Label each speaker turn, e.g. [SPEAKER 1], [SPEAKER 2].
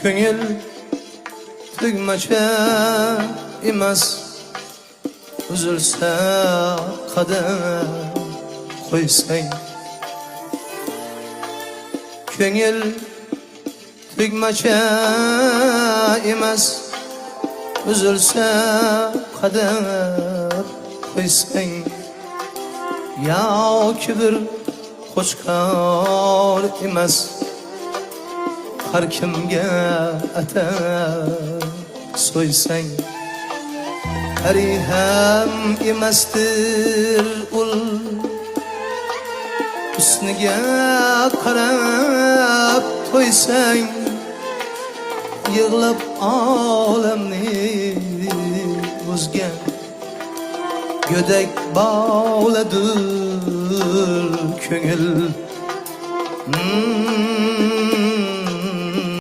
[SPEAKER 1] Ko'ngil tugmacha emas, uzilsa qadam qo'ysang. Ko'ngil tugmacha emas, uzilsa qadam qo'ysang. Yoki bir qo'chqor emas, har kimga atab so'ysang. Pari ham emasdir ul, husniga qarab to'ysang. Yig'lab olamni buzgan go'dak bog'ladir ko'ngil.